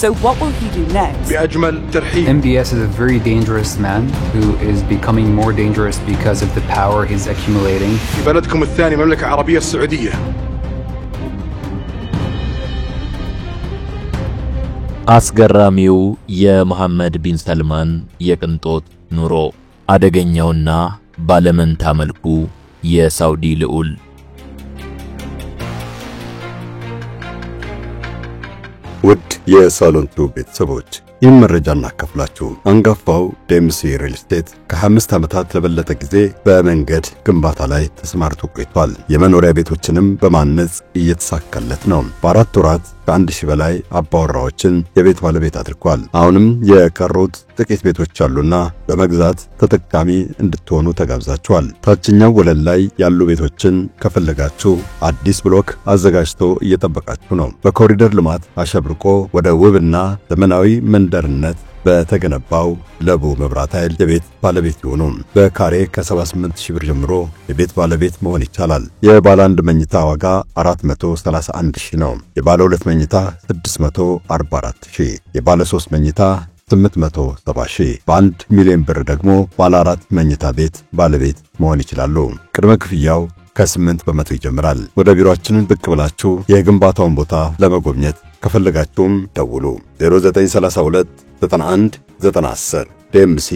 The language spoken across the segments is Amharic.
So what will he do next? بأجمل ترحيب. MBS is a very dangerous man who is becoming more dangerous because of the power he's accumulating. في بلدكم الثاني المملكة العربية السعودية. አስገራሚው የመሐመድ ቢን ሰልማን የቅንጦት ኑሮ አደገኛውና ባለመንታ መልኩ የሳውዲ ልዑል ውድ የሳሎን ቱ ቤተሰቦች ይህን መረጃ እናካፍላችሁ። አንጋፋው ዴምሲ ሪል ስቴት ከ5 ዓመታት ለበለጠ ጊዜ በመንገድ ግንባታ ላይ ተሰማርቶ ቆይቷል። የመኖሪያ ቤቶችንም በማነጽ እየተሳካለት ነው። በ4 ወራት ከ1000 በላይ አባወራዎችን የቤት ባለቤት አድርጓል። አሁንም የቀሩት ጥቂት ቤቶች አሉና በመግዛት ተጠቃሚ እንድትሆኑ ተጋብዛችኋል። ታችኛው ወለል ላይ ያሉ ቤቶችን ከፈለጋችሁ አዲስ ብሎክ አዘጋጅቶ እየጠበቃችሁ ነው። በኮሪደር ልማት አሸብርቆ ወደ ውብና ዘመናዊ መንደርነት በተገነባው ለቡ መብራት ኃይል የቤት ባለቤት ይሆኑ። በካሬ ከ78000 ብር ጀምሮ የቤት ባለቤት መሆን ይቻላል። የባለ 1 መኝታ ዋጋ 431000 ነው። የባለ 2 መኝታ 644000፣ የባለ 3 መኝታ 870,000። በ1 ሚሊዮን ብር ደግሞ ባለ 4 መኝታ ቤት ባለቤት መሆን ይችላሉ። ቅድመ ክፍያው ከ8 በመቶ ይጀምራል። ወደ ቢሮአችን ብቅ ብላችሁ የግንባታውን ቦታ ለመጎብኘት ከፈለጋችሁም ደውሉ 0932 91 910 ዴምሲ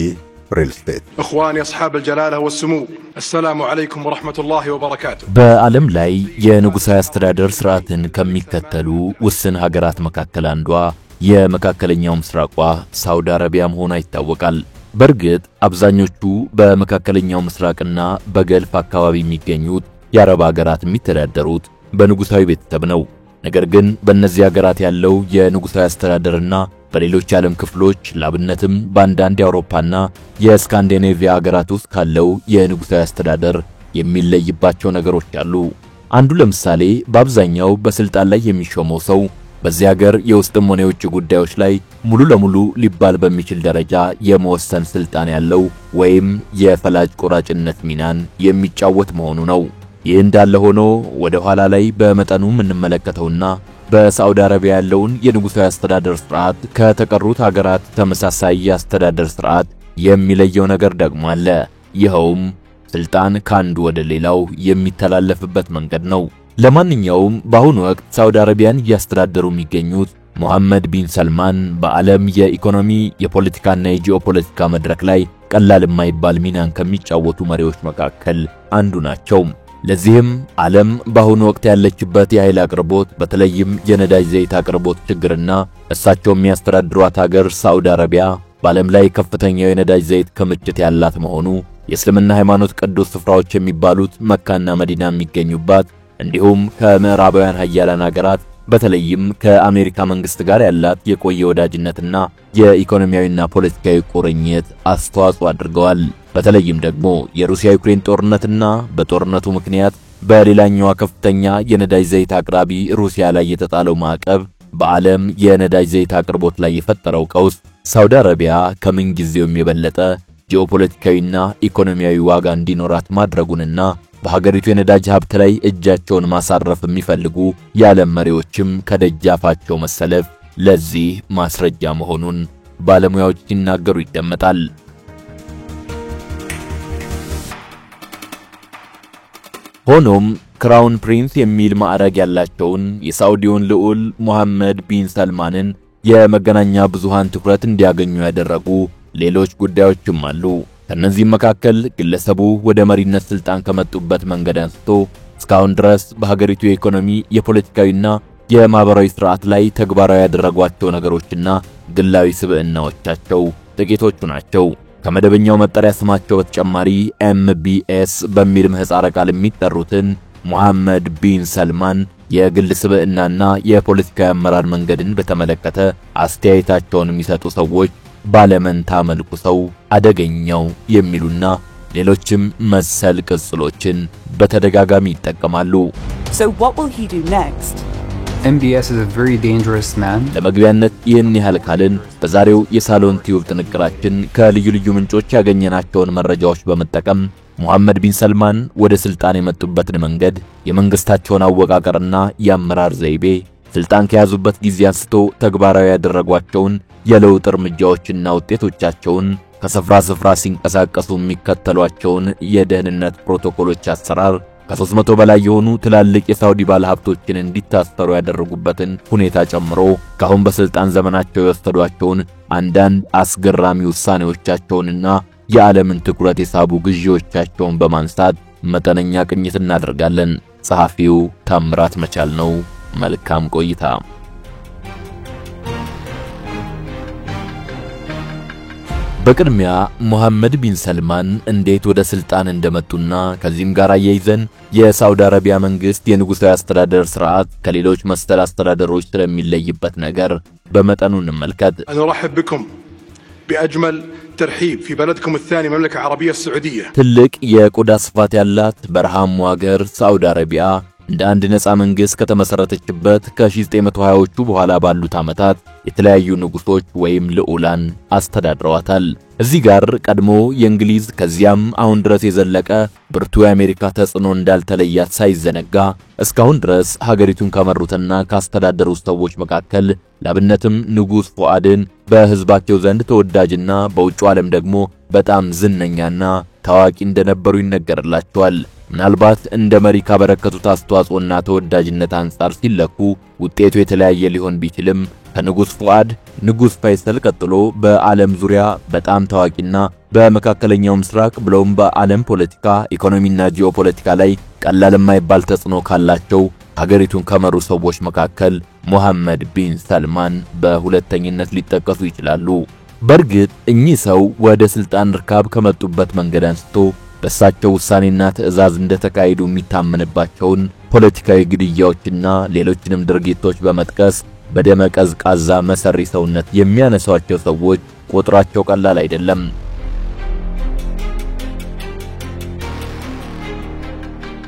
ሪል ስቴት። إخواني أصحاب الجلالة والسمو السلام عليكم ورحمة الله وبركاته። በዓለም ላይ የንጉሳዊ አስተዳደር ስርዓትን ከሚከተሉ ውስን ሀገራት መካከል አንዷ የመካከለኛው ምስራቋ ሳውዲ አረቢያ መሆኗ ይታወቃል። በርግጥ አብዛኞቹ በመካከለኛው ምስራቅና በገልፍ አካባቢ የሚገኙት የአረብ ሀገራት የሚተዳደሩት በንጉሳዊ ቤተሰብ ነው። ነገር ግን በእነዚህ ሀገራት ያለው የንጉሳዊ አስተዳደርና በሌሎች ዓለም ክፍሎች ላብነትም በአንዳንድ የአውሮፓና የስካንዲኔቪያ ሀገራት ውስጥ ካለው የንጉሳዊ አስተዳደር የሚለይባቸው ነገሮች አሉ። አንዱ ለምሳሌ በአብዛኛው በስልጣን ላይ የሚሾመው ሰው በዚህ ሀገር የውስጥም ሆነ የውጭ ጉዳዮች ላይ ሙሉ ለሙሉ ሊባል በሚችል ደረጃ የመወሰን ስልጣን ያለው ወይም የፈላጭ ቆራጭነት ሚናን የሚጫወት መሆኑ ነው። ይህ እንዳለ ሆኖ ወደ ኋላ ላይ በመጠኑ የምንመለከተውና በሳውዲ አረቢያ ያለውን የንጉሳዊ አስተዳደር ስርዓት ከተቀሩት ሀገራት ተመሳሳይ የአስተዳደር ስርዓት የሚለየው ነገር ደግሞ አለ። ይኸውም ስልጣን ከአንዱ ወደ ሌላው የሚተላለፍበት መንገድ ነው። ለማንኛውም በአሁኑ ወቅት ሳውዲ አረቢያን እያስተዳደሩ የሚገኙት መሐመድ ቢን ሰልማን በዓለም የኢኮኖሚ የፖለቲካና የጂኦፖለቲካ መድረክ ላይ ቀላል የማይባል ሚናን ከሚጫወቱ መሪዎች መካከል አንዱ ናቸው። ለዚህም ዓለም በአሁኑ ወቅት ያለችበት የኃይል አቅርቦት በተለይም የነዳጅ ዘይት አቅርቦት ችግርና እሳቸው የሚያስተዳድሯት ሀገር ሳውዲ አረቢያ በዓለም ላይ ከፍተኛው የነዳጅ ዘይት ክምችት ያላት መሆኑ፣ የእስልምና ሃይማኖት ቅዱስ ስፍራዎች የሚባሉት መካና መዲና የሚገኙባት እንዲሁም ከምዕራባውያን ሀያላን ሀገራት በተለይም ከአሜሪካ መንግስት ጋር ያላት የቆየ ወዳጅነትና የኢኮኖሚያዊና ፖለቲካዊ ቁርኝት አስተዋጽኦ አድርገዋል። በተለይም ደግሞ የሩሲያ ዩክሬን ጦርነትና በጦርነቱ ምክንያት በሌላኛው ከፍተኛ የነዳጅ ዘይት አቅራቢ ሩሲያ ላይ የተጣለው ማዕቀብ በዓለም የነዳጅ ዘይት አቅርቦት ላይ የፈጠረው ቀውስ ሳውዲ አረቢያ ከምን ጊዜውም የበለጠ ጂኦፖለቲካዊና ኢኮኖሚያዊ ዋጋ እንዲኖራት ማድረጉንና በሀገሪቱ የነዳጅ ሀብት ላይ እጃቸውን ማሳረፍ የሚፈልጉ የዓለም መሪዎችም ከደጃፋቸው መሰለፍ ለዚህ ማስረጃ መሆኑን ባለሙያዎች ሲናገሩ ይደመጣል። ሆኖም ክራውን ፕሪንስ የሚል ማዕረግ ያላቸውን የሳውዲውን ልዑል መሐመድ ቢን ሰልማንን የመገናኛ ብዙሃን ትኩረት እንዲያገኙ ያደረጉ ሌሎች ጉዳዮችም አሉ። ከነዚህም መካከል ግለሰቡ ወደ መሪነት ስልጣን ከመጡበት መንገድ አንስቶ እስካሁን ድረስ በሀገሪቱ የኢኮኖሚ የፖለቲካዊና የማህበራዊ ስርዓት ላይ ተግባራዊ ያደረጓቸው ነገሮችና ግላዊ ስብዕናዎቻቸው ጥቂቶቹ ናቸው። ከመደበኛው መጠሪያ ስማቸው በተጨማሪ MBS በሚል ምህጻረ ቃል የሚጠሩትን መሐመድ ቢን ሰልማን የግል ስብዕናና የፖለቲካዊ አመራር መንገድን በተመለከተ አስተያየታቸውን የሚሰጡ ሰዎች ባለመንታ መልኩ ሰው፣ አደገኛው የሚሉና ሌሎችም መሰል ቅጽሎችን በተደጋጋሚ ይጠቀማሉ። So what will he do next? MBS is a very dangerous man. ለመግቢያነት ይህን ያህል ካልን በዛሬው የሳሎን ቲዩብ ጥንቅራችን ከልዩ ልዩ ምንጮች ያገኘናቸውን መረጃዎች በመጠቀም መሐመድ ቢን ሰልማን ወደ ስልጣን የመጡበትን መንገድ፣ የመንግስታቸውን አወቃቀርና የአመራር ዘይቤ፣ ስልጣን ከያዙበት ጊዜ አንስቶ ተግባራዊ ያደረጓቸውን የለውጥ እርምጃዎችና ውጤቶቻቸውን ከስፍራ ስፍራ ሲንቀሳቀሱ የሚከተሏቸውን የደህንነት ፕሮቶኮሎች አሰራር ከ300 በላይ የሆኑ ትላልቅ የሳውዲ ባለሀብቶችን እንዲታሰሩ ያደረጉበትን ሁኔታ ጨምሮ ካሁን በስልጣን ዘመናቸው የወሰዷቸውን አንዳንድ አስገራሚ ውሳኔዎቻቸውንና የዓለምን ትኩረት የሳቡ ግዢዎቻቸውን በማንሳት መጠነኛ ቅኝት እናደርጋለን። ጸሐፊው ታምራት መቻል ነው። መልካም ቆይታ። በቅድሚያ ሙሐመድ ቢን ሰልማን እንዴት ወደ ስልጣን እንደመጡና ከዚህም ጋር አያይዘን የሳውዲ አረቢያ መንግስት የንጉሳዊ አስተዳደር ስርዓት ከሌሎች መሰል አስተዳደሮች ስለሚለይበት ነገር በመጠኑ እንመልከት። أرحب بكم بأجمل ترحيب في بلدكم الثاني المملكة العربية السعودية. ትልቅ የቆዳ ስፋት ያላት በረሃማ ሀገር ሳውዲ አረቢያ እንደ አንድ ነፃ መንግስት ከተመሰረተችበት ከ1920ዎቹ በኋላ ባሉት ዓመታት የተለያዩ ንጉሶች ወይም ልዑላን አስተዳድረዋታል። እዚህ ጋር ቀድሞ የእንግሊዝ ከዚያም አሁን ድረስ የዘለቀ ብርቱ የአሜሪካ ተጽዕኖ እንዳልተለያት ሳይዘነጋ እስካሁን ድረስ ሀገሪቱን ከመሩትና ካስተዳደሩት ሰዎች መካከል ለአብነትም ንጉስ ፉአድን በህዝባቸው ዘንድ ተወዳጅና በውጭው ዓለም ደግሞ በጣም ዝነኛና ታዋቂ እንደነበሩ ይነገርላቸዋል። ምናልባት እንደ መሪ ካበረከቱት አስተዋጽኦና ተወዳጅነት አንፃር ሲለኩ ውጤቱ የተለያየ ሊሆን ቢችልም ከንጉስ ፉአድ ንጉስ ፈይሰል ቀጥሎ በዓለም ዙሪያ በጣም ታዋቂና በመካከለኛው ምስራቅ ብሎም በዓለም ፖለቲካ፣ ኢኮኖሚና ጂኦፖለቲካ ላይ ቀላል የማይባል ተጽዕኖ ካላቸው ሀገሪቱን ከመሩ ሰዎች መካከል ሙሐመድ ቢን ሰልማን በሁለተኝነት ሊጠቀሱ ይችላሉ። በእርግጥ እኚህ ሰው ወደ ስልጣን ርካብ ከመጡበት መንገድ አንስቶ በእሳቸው ውሳኔና ትዕዛዝ እንደተካሄዱ የሚታመንባቸውን ፖለቲካዊ ግድያዎችና ሌሎችንም ድርጊቶች በመጥቀስ በደመ ቀዝቃዛ መሰሪ ሰውነት የሚያነሷቸው ሰዎች ቁጥራቸው ቀላል አይደለም።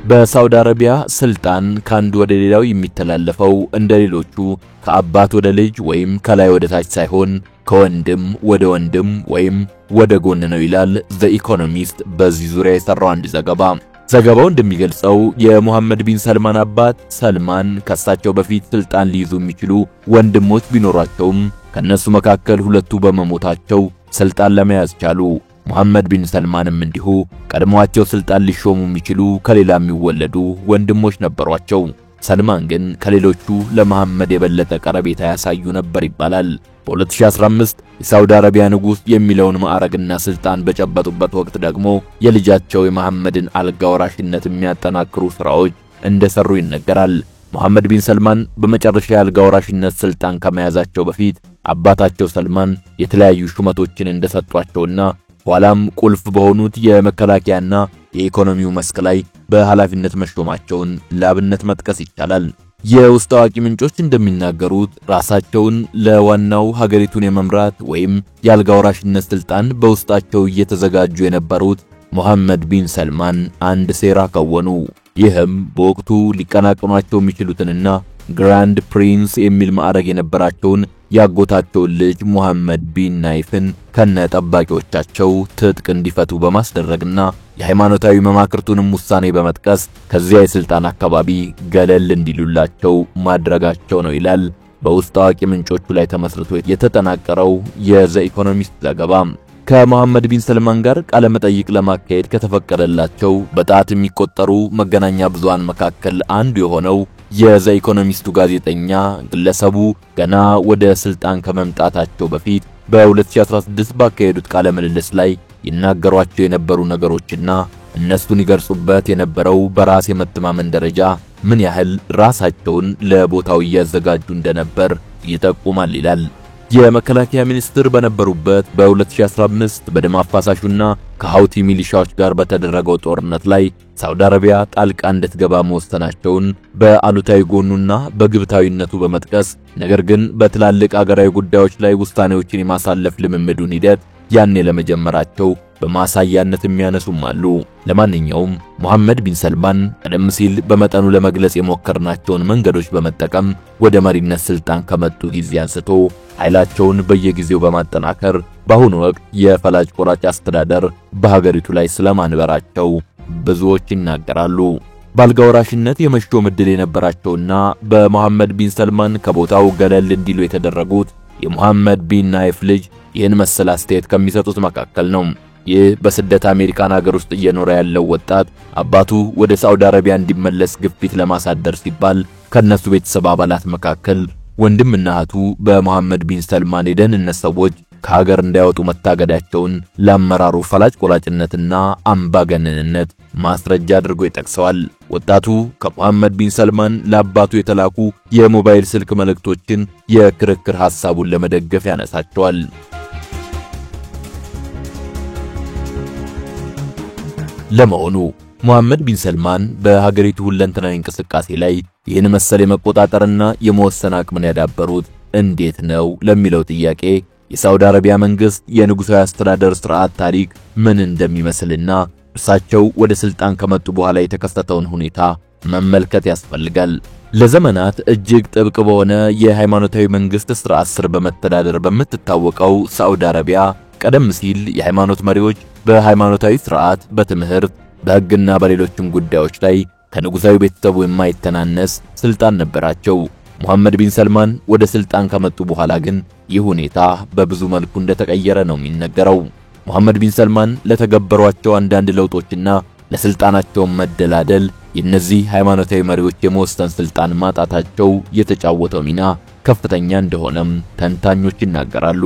በሳውዲ አረቢያ ስልጣን ካንዱ ወደ ሌላው የሚተላለፈው እንደሌሎቹ ከአባት ወደ ልጅ ወይም ከላይ ወደ ታች ሳይሆን ከወንድም ወደ ወንድም ወይም ወደ ጎን ነው ይላል ዘ ኢኮኖሚስት በዚህ ዙሪያ የሰራው አንድ ዘገባ። ዘገባው እንደሚገልጸው የሙሐመድ ቢን ሰልማን አባት ሰልማን ከሳቸው በፊት ስልጣን ሊይዙ የሚችሉ ወንድሞች ቢኖራቸውም ከነሱ መካከል ሁለቱ በመሞታቸው ስልጣን ለመያዝ ቻሉ። ሙሐመድ ቢን ሰልማንም እንዲሁ ቀድሞአቸው ስልጣን ሊሾሙ የሚችሉ ከሌላ የሚወለዱ ወንድሞች ነበሯቸው። ሰልማን ግን ከሌሎቹ ለመሐመድ የበለጠ ቀረቤታ ያሳዩ ነበር ይባላል። በ2015 የሳውዲ አረቢያ ንጉስ የሚለውን ማዕረግና ስልጣን በጨበጡበት ወቅት ደግሞ የልጃቸው የመሐመድን አልጋ ወራሽነት የሚያጠናክሩ ስራዎች እንደሰሩ ይነገራል። ሙሐመድ ቢን ሰልማን በመጨረሻ የአልጋ ወራሽነት ስልጣን ከመያዛቸው በፊት አባታቸው ሰልማን የተለያዩ ሹመቶችን እንደሰጧቸውና ኋላም ቁልፍ በሆኑት የመከላከያና የኢኮኖሚው መስክ ላይ በኃላፊነት መሾማቸውን ለአብነት መጥቀስ ይቻላል። የውስጥ አዋቂ ምንጮች እንደሚናገሩት ራሳቸውን ለዋናው ሀገሪቱን የመምራት ወይም የአልጋ ወራሽነት ስልጣን በውስጣቸው እየተዘጋጁ የነበሩት ሙሐመድ ቢን ሰልማን አንድ ሴራ ከወኑ። ይህም በወቅቱ ሊቀናቀኗቸው የሚችሉትንና ግራንድ ፕሪንስ የሚል ማዕረግ የነበራቸውን ያጎታቸውን ልጅ ሙሐመድ ቢን ናይፍን ከነ ጠባቂዎቻቸው ትጥቅ እንዲፈቱ በማስደረግና የሃይማኖታዊ መማክርቱንም ውሳኔ በመጥቀስ ከዚያ የስልጣን አካባቢ ገለል እንዲሉላቸው ማድረጋቸው ነው ይላል በውስጥ አዋቂ ምንጮቹ ላይ ተመስርቶ የተጠናቀረው የዘ ኢኮኖሚስት ዘገባ። ከሙሐመድ ቢን ሰልማን ጋር ቃለ መጠይቅ ለማካሄድ ከተፈቀደላቸው በጣት የሚቆጠሩ መገናኛ ብዙሃን መካከል አንዱ የሆነው የዘ ኢኮኖሚስቱ ጋዜጠኛ ግለሰቡ ገና ወደ ስልጣን ከመምጣታቸው በፊት በ2016 ባካሄዱት ቃለ ምልልስ ላይ ይናገሯቸው የነበሩ ነገሮችና እነሱን ይገልጹበት የነበረው በራስ የመተማመን ደረጃ ምን ያህል ራሳቸውን ለቦታው እያዘጋጁ እንደነበር ይጠቁማል ይላል። የመከላከያ ሚኒስትር በነበሩበት በ2015 በደም አፋሳሹና ከሃውቲ ሚሊሻዎች ጋር በተደረገው ጦርነት ላይ ሳውዲ አረቢያ ጣልቃ እንድትገባ መወሰናቸውን በአሉታዊ ጎኑና በግብታዊነቱ በመጥቀስ ነገር ግን በትላልቅ አገራዊ ጉዳዮች ላይ ውሳኔዎችን የማሳለፍ ልምምዱን ሂደት ያኔ ለመጀመራቸው በማሳያነት የሚያነሱም አሉ። ለማንኛውም ሙሐመድ ቢን ሰልማን ቀደም ሲል በመጠኑ ለመግለጽ የሞከርናቸውን መንገዶች በመጠቀም ወደ መሪነት ስልጣን ከመጡ ጊዜ አንስቶ ኃይላቸውን በየጊዜው በማጠናከር በአሁኑ ወቅት የፈላጭ ቆራጭ አስተዳደር በሀገሪቱ ላይ ስለማንበራቸው ብዙዎች ይናገራሉ። ባልጋ ወራሽነት የመሾም ዕድል የነበራቸውና በመሐመድ ቢን ሰልማን ከቦታው ገለል እንዲሉ የተደረጉት የመሐመድ ቢን ናይፍ ልጅ ይህን መሰል አስተያየት ከሚሰጡት መካከል ነው። ይህ በስደት አሜሪካን ሀገር ውስጥ እየኖረ ያለው ወጣት አባቱ ወደ ሳውዲ አረቢያ እንዲመለስ ግፊት ለማሳደር ሲባል ከነሱ ቤተሰብ አባላት መካከል ወንድምና እህቱ በመሐመድ ቢን ሰልማን የደህንነት ሰዎች ከሀገር እንዳይወጡ መታገዳቸውን ለአመራሩ ፈላጭ ቆራጭነትና አምባገነንነት ማስረጃ አድርጎ ይጠቅሰዋል። ወጣቱ ከመሐመድ ቢን ሰልማን ለአባቱ የተላኩ የሞባይል ስልክ መልእክቶችን የክርክር ሐሳቡን ለመደገፍ ያነሳቸዋል። ለመሆኑ መሐመድ ቢን ሰልማን በሀገሪቱ ሁለንተናዊ እንቅስቃሴ ላይ ይህን መሰል የመቆጣጠርና የመወሰን አቅምን ያዳበሩት እንዴት ነው ለሚለው ጥያቄ የሳውዲ አረቢያ መንግስት የንጉሳዊ አስተዳደር ስርዓት ታሪክ ምን እንደሚመስልና እርሳቸው ወደ ስልጣን ከመጡ በኋላ የተከሰተውን ሁኔታ መመልከት ያስፈልጋል። ለዘመናት እጅግ ጥብቅ በሆነ የሃይማኖታዊ መንግስት ስርዓት ስር በመተዳደር በምትታወቀው ሳውዲ አረቢያ ቀደም ሲል የሃይማኖት መሪዎች በሃይማኖታዊ ስርዓት፣ በትምህርት፣ በሕግና በሌሎችም ጉዳዮች ላይ ከንጉሳዊ ቤተሰቡ የማይተናነስ ስልጣን ነበራቸው። መሐመድ ቢን ሰልማን ወደ ስልጣን ከመጡ በኋላ ግን ይህ ሁኔታ በብዙ መልኩ እንደተቀየረ ነው የሚነገረው። መሐመድ ቢን ሰልማን ለተገበሯቸው አንዳንድ ለውጦችና ለስልጣናቸው መደላደል የእነዚህ ሃይማኖታዊ መሪዎች የመወሰን ስልጣን ማጣታቸው የተጫወተው ሚና ከፍተኛ እንደሆነም ተንታኞች ይናገራሉ።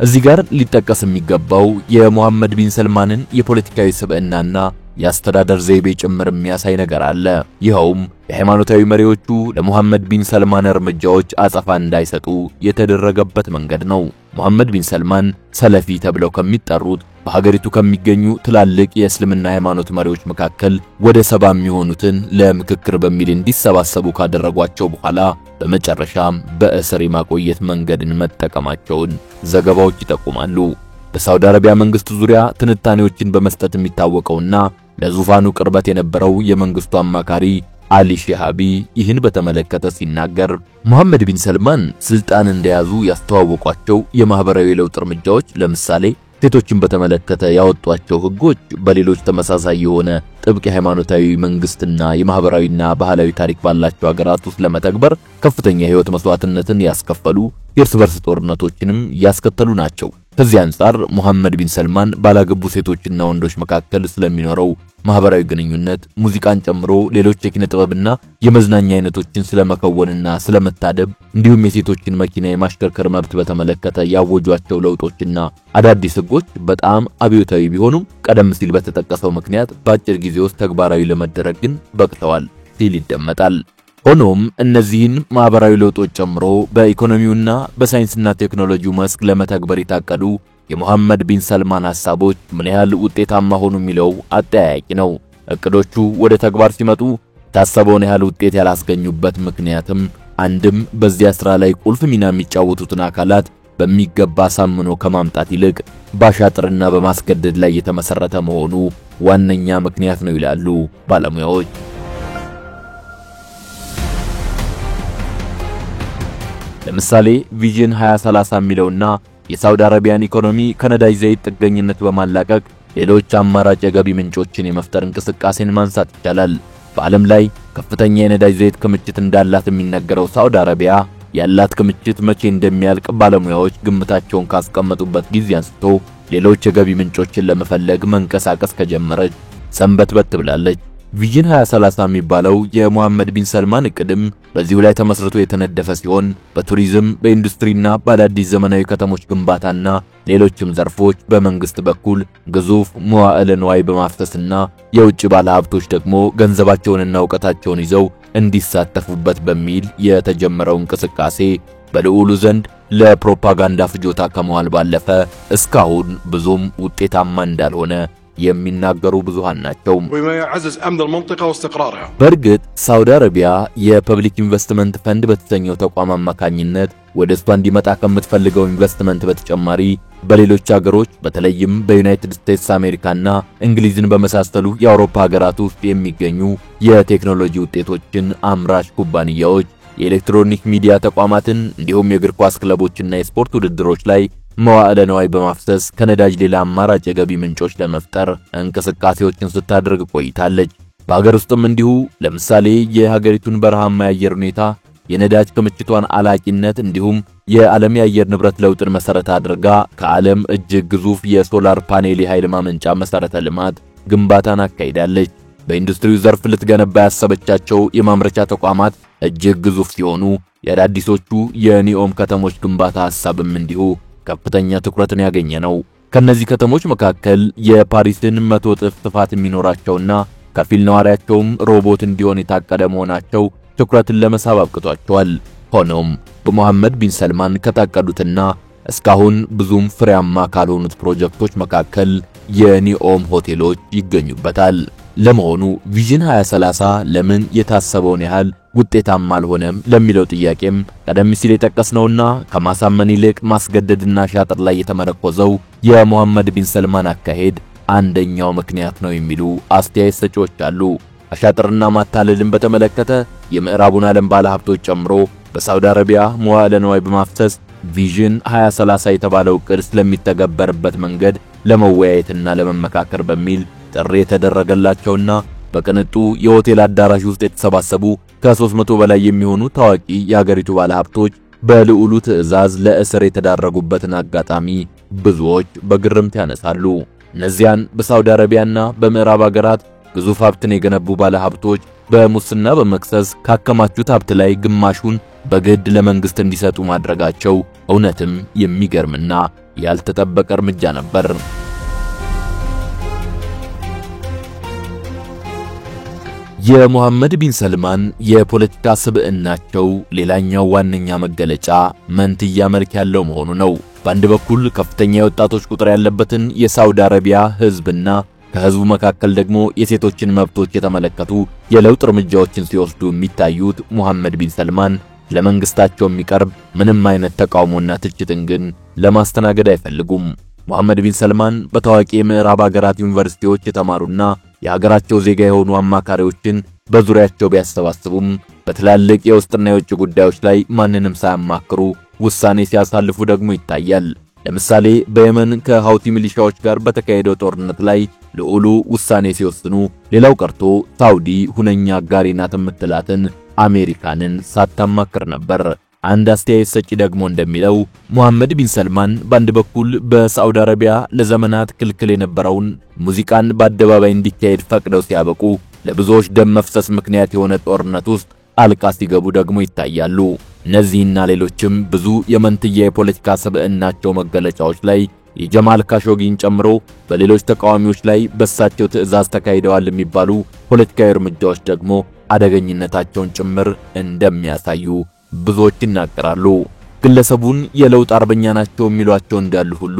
እዚህ ጋር ሊጠቀስ የሚገባው የመሐመድ ቢን ሰልማንን የፖለቲካዊ ስብዕናና የአስተዳደር ዘይቤ ጭምር የሚያሳይ ነገር አለ። ይኸውም የሃይማኖታዊ መሪዎቹ ለመሐመድ ቢን ሰልማን እርምጃዎች አጸፋ እንዳይሰጡ የተደረገበት መንገድ ነው። መሐመድ ቢን ሰልማን ሰለፊ ተብለው ከሚጠሩት በሀገሪቱ ከሚገኙ ትላልቅ የእስልምና ሃይማኖት መሪዎች መካከል ወደ 70 የሚሆኑትን ለምክክር በሚል እንዲሰባሰቡ ካደረጓቸው በኋላ በመጨረሻም በእስር የማቆየት መንገድን መጠቀማቸውን ዘገባዎች ይጠቁማሉ። በሳውዲ አረቢያ መንግስት ዙሪያ ትንታኔዎችን በመስጠት የሚታወቀውና ለዙፋኑ ቅርበት የነበረው የመንግስቱ አማካሪ አሊ ሺሃቢ ይህን በተመለከተ ሲናገር መሐመድ ቢን ሰልማን ስልጣን እንደያዙ ያስተዋወቋቸው የማህበራዊ ለውጥ እርምጃዎች፣ ለምሳሌ ሴቶችን በተመለከተ ያወጧቸው ህጎች በሌሎች ተመሳሳይ የሆነ ጥብቅ የሃይማኖታዊ መንግስትና የማህበራዊና ባህላዊ ታሪክ ባላቸው ሀገራት ውስጥ ለመተግበር ከፍተኛ የህይወት መስዋዕትነትን ያስከፈሉ የእርስ በርስ ጦርነቶችንም ያስከተሉ ናቸው። ከዚህ አንጻር መሐመድ ቢን ሰልማን ባላገቡ ሴቶችና ወንዶች መካከል ስለሚኖረው ማህበራዊ ግንኙነት፣ ሙዚቃን ጨምሮ ሌሎች የኪነ ጥበብና የመዝናኛ አይነቶችን ስለመከወንና ስለመታደብ እንዲሁም የሴቶችን መኪና የማሽከርከር መብት በተመለከተ ያወጇቸው ለውጦችና አዳዲስ ህጎች በጣም አብዮታዊ ቢሆኑም ቀደም ሲል በተጠቀሰው ምክንያት በአጭር ጊዜ ውስጥ ተግባራዊ ለመደረግ ግን በቅተዋል ሲል ይደመጣል። ሆኖም እነዚህን ማህበራዊ ለውጦች ጨምሮ በኢኮኖሚውና በሳይንስና ቴክኖሎጂው መስክ ለመተግበር የታቀዱ የመሐመድ ቢን ሰልማን ሐሳቦች ምን ያህል ውጤታማ ሆኑ የሚለው አጠያያቂ ነው። እቅዶቹ ወደ ተግባር ሲመጡ ታሰበውን ያህል ውጤት ያላስገኙበት ምክንያትም አንድም በዚያ ስራ ላይ ቁልፍ ሚና የሚጫወቱትን አካላት በሚገባ ሳምኖ ከማምጣት ይልቅ ባሻጥርና በማስገደድ ላይ የተመሰረተ መሆኑ ዋነኛ ምክንያት ነው ይላሉ ባለሙያዎች። ለምሳሌ ቪዥን 2030 የሚለውና የሳውዲ አረቢያን ኢኮኖሚ ከነዳጅ ዘይት ጥገኝነት በማላቀቅ ሌሎች አማራጭ የገቢ ምንጮችን የመፍጠር እንቅስቃሴን ማንሳት ይቻላል። በዓለም ላይ ከፍተኛ የነዳጅ ዘይት ክምችት እንዳላት የሚነገረው ሳውዲ አረቢያ ያላት ክምችት መቼ እንደሚያልቅ ባለሙያዎች ግምታቸውን ካስቀመጡበት ጊዜ አንስቶ ሌሎች የገቢ ምንጮችን ለመፈለግ መንቀሳቀስ ከጀመረች ሰንበትበት ብላለች። ቪዥን 2030 የሚባለው የመሐመድ ቢን ሰልማን እቅድም በዚሁ ላይ ተመስርቶ የተነደፈ ሲሆን በቱሪዝም፣ በኢንዱስትሪና በአዳዲስ ዘመናዊ ከተሞች ግንባታና ሌሎችም ዘርፎች በመንግስት በኩል ግዙፍ መዋዕለ ንዋይ በማፍሰስና የውጭ ባለሀብቶች ደግሞ ገንዘባቸውንና ዕውቀታቸውን ይዘው እንዲሳተፉበት በሚል የተጀመረው እንቅስቃሴ በልዑሉ ዘንድ ለፕሮፓጋንዳ ፍጆታ ከመዋል ባለፈ እስካሁን ብዙም ውጤታማ እንዳልሆነ የሚናገሩ ብዙሃን ናቸው። በእርግጥ ሳውዲ አረቢያ የፐብሊክ ኢንቨስትመንት ፈንድ በተሰኘው ተቋም አማካኝነት ወደ እሷ እንዲመጣ ከምትፈልገው ኢንቨስትመንት በተጨማሪ በሌሎች ሀገሮች በተለይም በዩናይትድ ስቴትስ አሜሪካና እንግሊዝን በመሳሰሉ የአውሮፓ ሀገራት ውስጥ የሚገኙ የቴክኖሎጂ ውጤቶችን አምራች ኩባንያዎች፣ የኤሌክትሮኒክ ሚዲያ ተቋማትን እንዲሁም የእግር ኳስ ክለቦችና የስፖርት ውድድሮች ላይ መዋዕለ ንዋይ በማፍሰስ ከነዳጅ ሌላ አማራጭ የገቢ ምንጮች ለመፍጠር እንቅስቃሴዎችን ስታደርግ ቆይታለች። በአገር ውስጥም እንዲሁ ለምሳሌ የሀገሪቱን በረሃማ የአየር ሁኔታ፣ የነዳጅ ክምችቷን አላቂነት እንዲሁም የዓለም የአየር ንብረት ለውጥን መሰረት አድርጋ ከዓለም እጅግ ግዙፍ የሶላር ፓኔል የኃይል ማመንጫ መሰረተ ልማት ግንባታን አካሂዳለች። በኢንዱስትሪው ዘርፍ ልትገነባ ያሰበቻቸው የማምረቻ ተቋማት እጅግ ግዙፍ ሲሆኑ የአዳዲሶቹ የኒኦም ከተሞች ግንባታ ሐሳብም እንዲሁ ከፍተኛ ትኩረትን ያገኘ ነው። ከነዚህ ከተሞች መካከል የፓሪስን 100 እጥፍ ስፋት የሚኖራቸውና ከፊል ነዋሪያቸውም ሮቦት እንዲሆን የታቀደ መሆናቸው ትኩረትን ለመሳብ አብቅቷቸዋል። ሆኖም በመሐመድ ቢን ሰልማን ከታቀዱትና እስካሁን ብዙም ፍሬያማ ካልሆኑት ፕሮጀክቶች መካከል የኒኦም ሆቴሎች ይገኙበታል። ለመሆኑ ቪዥን 2030 ለምን የታሰበውን ያህል ውጤታማ አልሆነም ለሚለው ጥያቄም ቀደም ሲል የጠቀስነውና ከማሳመን ይልቅ ማስገደድና ሻጥር ላይ የተመረኮዘው የመሐመድ ቢን ሰልማን አካሄድ አንደኛው ምክንያት ነው የሚሉ አስተያየት ሰጪዎች አሉ። አሻጥርና ማታለልን በተመለከተ የምዕራቡን ዓለም ባለሀብቶች ጨምሮ በሳውዲ አረቢያ መዋዕለ ንዋይ በማፍሰስ ቪዥን 2030 የተባለው ዕቅድ ስለሚተገበርበት መንገድ ለመወያየትና ለመመካከር በሚል ጥሪ የተደረገላቸውና በቅንጡ የሆቴል አዳራሽ ውስጥ የተሰባሰቡ ከ300 በላይ የሚሆኑ ታዋቂ የሀገሪቱ ባለሀብቶች በልዑሉ ትዕዛዝ ለእስር የተዳረጉበትን አጋጣሚ ብዙዎች በግርምት ያነሳሉ። እነዚያን በሳውዲ አረቢያና በምዕራብ ሀገራት ግዙፍ ሀብትን የገነቡ ባለሀብቶች በሙስና በመክሰስ ካከማቹት ሀብት ላይ ግማሹን በግድ ለመንግስት እንዲሰጡ ማድረጋቸው እውነትም የሚገርምና ያልተጠበቀ እርምጃ ነበር። የመሐመድ ቢን ሰልማን የፖለቲካ ስብዕናቸው ሌላኛው ዋነኛ መገለጫ መንትያ መልክ ያለው መሆኑ ነው። በአንድ በኩል ከፍተኛ የወጣቶች ቁጥር ያለበትን የሳውዲ አረቢያ ህዝብና ከህዝቡ መካከል ደግሞ የሴቶችን መብቶች የተመለከቱ የለውጥ እርምጃዎችን ሲወስዱ የሚታዩት መሐመድ ቢን ሰልማን ለመንግስታቸው የሚቀርብ ምንም አይነት ተቃውሞና ትችትን ግን ለማስተናገድ አይፈልጉም። መሐመድ ቢን ሰልማን በታዋቂ የምዕራብ ሀገራት ዩኒቨርሲቲዎች የተማሩና የሀገራቸው ዜጋ የሆኑ አማካሪዎችን በዙሪያቸው ቢያሰባስቡም በትላልቅ የውስጥና የውጭ ጉዳዮች ላይ ማንንም ሳያማክሩ ውሳኔ ሲያሳልፉ ደግሞ ይታያል። ለምሳሌ በየመን ከሃውቲ ሚሊሻዎች ጋር በተካሄደው ጦርነት ላይ ልዑሉ ውሳኔ ሲወስኑ፣ ሌላው ቀርቶ ሳውዲ ሁነኛ አጋሪ ናት የምትላትን አሜሪካንን ሳታማክር ነበር። አንድ አስተያየት ሰጪ ደግሞ እንደሚለው መሐመድ ቢን ሰልማን በአንድ በኩል በሳውዲ አረቢያ ለዘመናት ክልክል የነበረውን ሙዚቃን በአደባባይ እንዲካሄድ ፈቅደው ሲያበቁ ለብዙዎች ደም መፍሰስ ምክንያት የሆነ ጦርነት ውስጥ ጣልቃ ሲገቡ ደግሞ ይታያሉ። እነዚህና ሌሎችም ብዙ የመንትያ የፖለቲካ ስብዕናቸው መገለጫዎች ላይ የጀማል ካሾጊን ጨምሮ በሌሎች ተቃዋሚዎች ላይ በሳቸው ትዕዛዝ ተካሂደዋል የሚባሉ ፖለቲካዊ እርምጃዎች ደግሞ አደገኝነታቸውን ጭምር እንደሚያሳዩ ብዙዎች ይናገራሉ። ግለሰቡን የለውጥ አርበኛ ናቸው የሚሏቸው እንዳሉ ሁሉ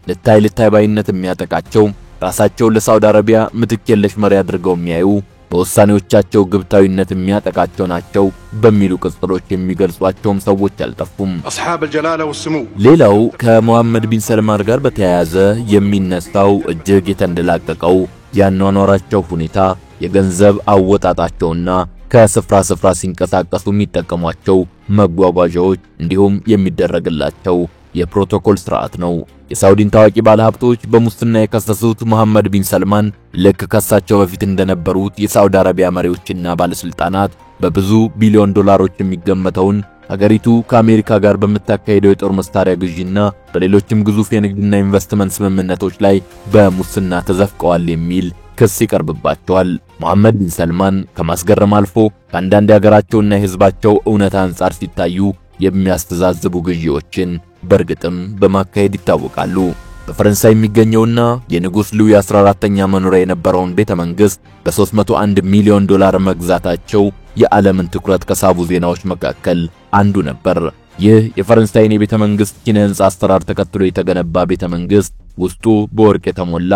ልታይ ባይነት የሚያጠቃቸው ራሳቸው ለሳውዲ አረቢያ ምትክ የለሽ መሪ አድርገው የሚያዩ በውሳኔዎቻቸው ግብታዊነት የሚያጠቃቸው ናቸው በሚሉ ቅጽሎች የሚገልጿቸውም ሰዎች አልጠፉም። أصحاب الجلالة والسمو ሌላው ከመሐመድ ቢን ሰልማን ጋር በተያያዘ የሚነሳው እጅግ የተንደላቀቀው ያኗኗራቸው ሁኔታ፣ የገንዘብ አወጣጣቸውና ከስፍራ ስፍራ ሲንቀሳቀሱ የሚጠቀሟቸው መጓጓዣዎች እንዲሁም የሚደረግላቸው የፕሮቶኮል ስርዓት ነው። የሳውዲን ታዋቂ ባለሀብቶች በሙስና የከሰሱት መሐመድ ቢን ሰልማን ልክ ከሳቸው በፊት እንደነበሩት የሳውዲ አረቢያ መሪዎችና ባለስልጣናት በብዙ ቢሊዮን ዶላሮች የሚገመተውን ሀገሪቱ ከአሜሪካ ጋር በምታካሄደው የጦር መሳሪያ ግዢና በሌሎችም ግዙፍ የንግድና ኢንቨስትመንት ስምምነቶች ላይ በሙስና ተዘፍቀዋል የሚል ክስ ይቀርብባቸዋል። መሐመድ ቢን ሰልማን ከማስገረም አልፎ ከአንዳንድ የሀገራቸውና የህዝባቸው እውነታ አንጻር ሲታዩ የሚያስተዛዝቡ ግዢዎችን በእርግጥም በማካሄድ ይታወቃሉ። በፈረንሳይ የሚገኘውና የንጉስ ሉዊ 14ኛ መኖሪያ የነበረውን ቤተ መንግስት በ301 ሚሊዮን ዶላር መግዛታቸው የዓለምን ትኩረት ከሳቡ ዜናዎች መካከል አንዱ ነበር። ይህ የፈረንሳይን የቤተ መንግስት ኪነ ህንጻ አሰራር ተከትሎ የተገነባ ቤተ መንግስት ውስጡ በወርቅ የተሞላ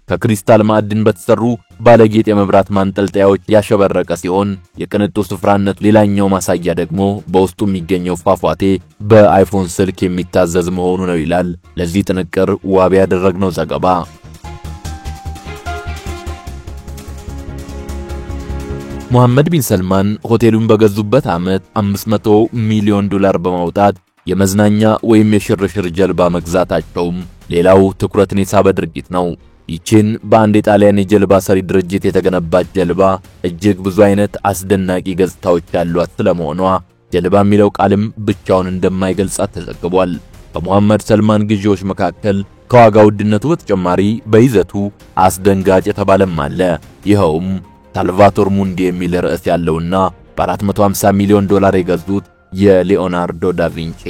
ከክሪስታል ማዕድን በተሰሩ ባለጌጥ የመብራት ማንጠልጣዮች ያሸበረቀ ሲሆን የቅንጡ ስፍራነት ሌላኛው ማሳያ ደግሞ በውስጡ የሚገኘው ፏፏቴ በአይፎን ስልክ የሚታዘዝ መሆኑ ነው ይላል ለዚህ ጥንቅር ዋቢ ያደረግነው ዘገባ። መሐመድ ቢን ሰልማን ሆቴሉን በገዙበት ዓመት 500 ሚሊዮን ዶላር በማውጣት የመዝናኛ ወይም የሽርሽር ጀልባ መግዛታቸውም ሌላው ትኩረትን የሳበ ድርጊት ነው። ይችን በአንድ የጣሊያን የጀልባ ሰሪ ድርጅት የተገነባች ጀልባ እጅግ ብዙ አይነት አስደናቂ ገጽታዎች ያሏት ስለመሆኗ ጀልባ የሚለው ቃልም ብቻውን እንደማይገልጻት ተዘግቧል። በመሐመድ ሰልማን ግዢዎች መካከል ከዋጋ ውድነቱ በተጨማሪ በይዘቱ አስደንጋጭ የተባለም አለ። ይኸውም ሳልቫቶር ሙንዲ የሚል ርዕስ ያለውና በ450 ሚሊዮን ዶላር የገዙት የሊዮናርዶ ዳቪንቺ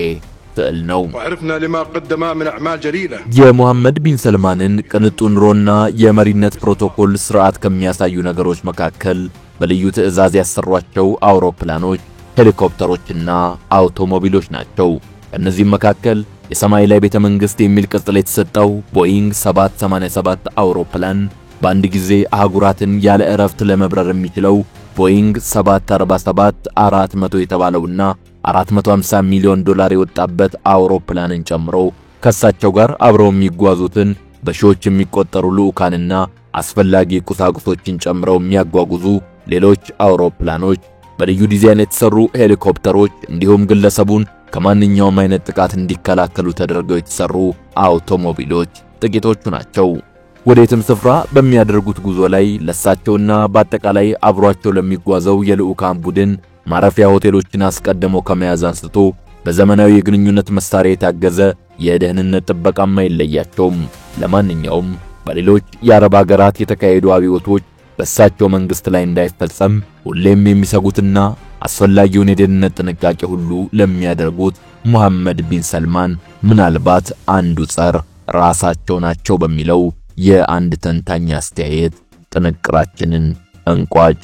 ስዕል ነው። وعرفنا لما قدم من أعمال جليلة የሙሐመድ ቢን ሰልማንን ቅንጡ ኑሮና የመሪነት ፕሮቶኮል ስርዓት ከሚያሳዩ ነገሮች መካከል በልዩ ትዕዛዝ ያሰሯቸው አውሮፕላኖች፣ ሄሊኮፕተሮችና አውቶሞቢሎች ናቸው። ከእነዚህም መካከል የሰማይ ላይ ቤተ መንግስት የሚል ቅጽል የተሰጠው ቦይንግ 787 አውሮፕላን በአንድ ጊዜ አህጉራትን ያለ እረፍት ለመብረር የሚችለው ቦይንግ 747-400 የተባለውና 450 ሚሊዮን ዶላር የወጣበት አውሮፕላንን ጨምሮ ከሳቸው ጋር አብረው የሚጓዙትን በሺዎች የሚቆጠሩ ልዑካንና አስፈላጊ ቁሳቁሶችን ጨምረው የሚያጓጉዙ ሌሎች አውሮፕላኖች፣ በልዩ ዲዛይን የተሰሩ ሄሊኮፕተሮች እንዲሁም ግለሰቡን ከማንኛውም አይነት ጥቃት እንዲከላከሉ ተደርገው የተሰሩ አውቶሞቢሎች ጥቂቶቹ ናቸው። ወደየትም ስፍራ በሚያደርጉት ጉዞ ላይ ለሳቸውና በአጠቃላይ አብሯቸው ለሚጓዘው የልዑካን ቡድን ማረፊያ ሆቴሎችን አስቀድመው ከመያዝ አንስቶ በዘመናዊ የግንኙነት መሳሪያ የታገዘ የደህንነት ጥበቃም አይለያቸውም። ለማንኛውም በሌሎች የአረብ ሀገራት የተካሄዱ አብዮቶች በሳቸው መንግስት ላይ እንዳይፈጸም ሁሌም የሚሰጉትና አስፈላጊውን የደህንነት ጥንቃቄ ሁሉ ለሚያደርጉት መሐመድ ቢን ሰልማን ምናልባት አንዱ ጸር ራሳቸው ናቸው በሚለው የአንድ ተንታኝ አስተያየት ጥንቅራችንን እንቋጭ።